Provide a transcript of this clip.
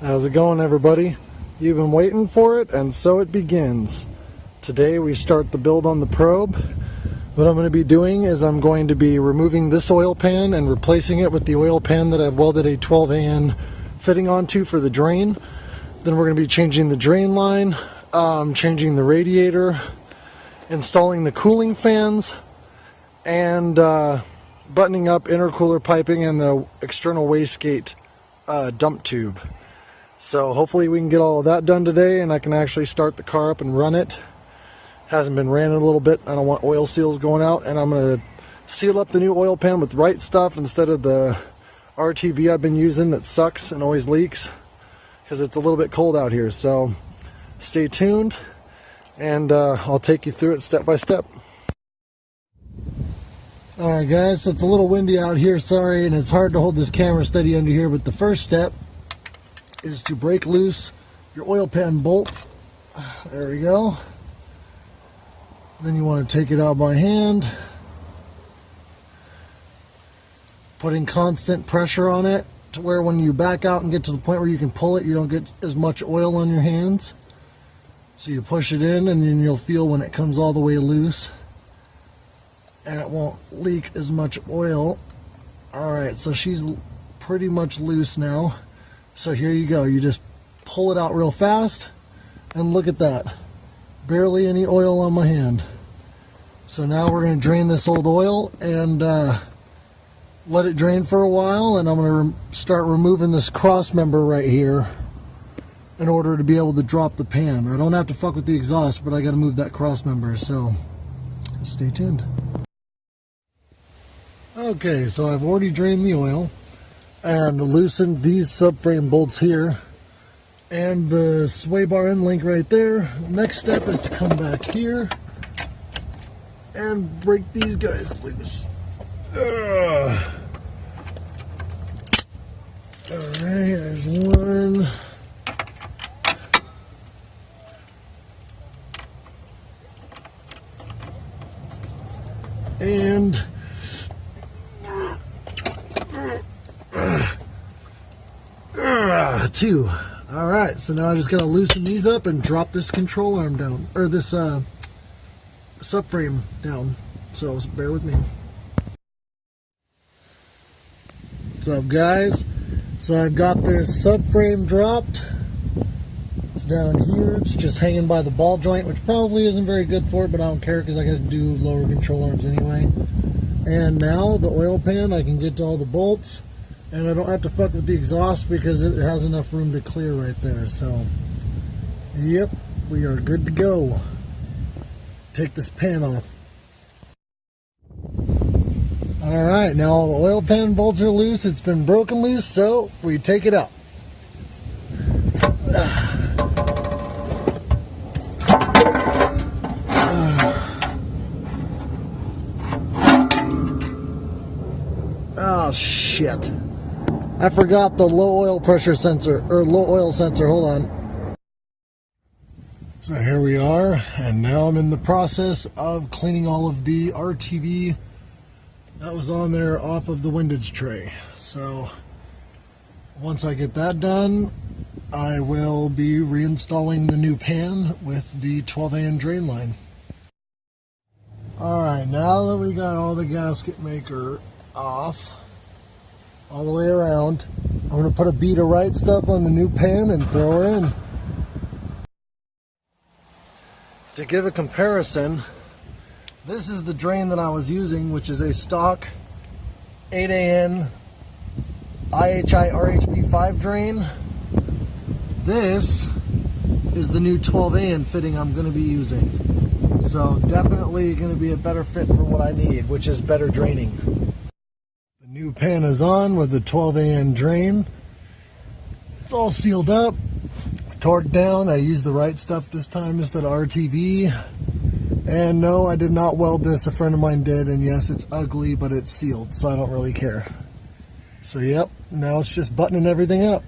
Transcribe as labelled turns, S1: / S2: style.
S1: How's it going, everybody? You've been waiting for it, and so it begins. Today we start the build on the probe. What I'm going to be doing is I'm going to be removing this oil pan and replacing it with the oil pan that I've welded a 12AN fitting onto for the drain. Then we're going to be changing the drain line, changing the radiator, installing the cooling fans, and buttoning up intercooler piping and the external wastegate dump tube. So hopefully we can get all of that done today and I can actually start the car up and run it. Hasn't been ran in a little bit. I don't want oil seals going out, and I'm going to seal up the new oil pan with Right Stuff instead of the RTV I've been using that sucks and always leaks because it's a little bit cold out here. So stay tuned and I'll take you through it step by step. Alright guys, so it's a little windy out here, sorry, and it's hard to hold this camera steady under here, but the first step is to break loose your oil pan bolt. There we go. Then you want to take it out by hand, putting constant pressure on it to where when you back out and get to the point where you can pull it, you don't get as much oil on your hands. So you push it in and then you'll feel when it comes all the way loose and it won't leak as much oil. Alright, so she's pretty much loose now. So here you go, you just pull it out real fast and look at that. Barely any oil on my hand. So now we're going to drain this old oil and let it drain for a while, and I'm going to start removing this cross member right here in order to be able to drop the pan. I don't have to fuck with the exhaust, but I got to move that cross member, so stay tuned. Okay, so I've already drained the oil and loosened these subframe bolts here and the sway bar end link right there. Next step is to come back here and break these guys loose. Alright, there's one. And two. Alright, so now I just gotta loosen these up and drop this control arm down, or this subframe down, so bear with me. What's up guys? So I've got this subframe dropped. It's down here, it's just hanging by the ball joint, which probably isn't very good for it, but I don't care because I gotta do lower control arms anyway. And now the oil pan, I can get to all the bolts. And I don't have to fuck with the exhaust because it has enough room to clear right there. So, yep, we are good to go. Take this pan off. Alright, now all the oil pan bolts are loose. It's been broken loose, so we take it out. Oh, shit. I forgot the low oil pressure sensor, or low oil sensor, hold on. So here we are, and now I'm in the process of cleaning all of the RTV that was on there off of the windage tray. So once I get that done, I will be reinstalling the new pan with the 12AN drain line. Alright, now that we got all the gasket maker off, all the way around, I'm going to put a bead of Right Stuff on the new pan and throw her in. To give a comparison, this is the drain that I was using, which is a stock 8AN IHI RHB5 drain. This is the new 12AN fitting I'm going to be using. So definitely going to be a better fit for what I need, which is better draining. New pan is on with the 12AN drain. It's all sealed up, torqued down. I used the Right Stuff this time instead of RTV. And no, I did not weld this. A friend of mine did, and yes, it's ugly, but it's sealed, so I don't really care. So yep, now it's just buttoning everything up.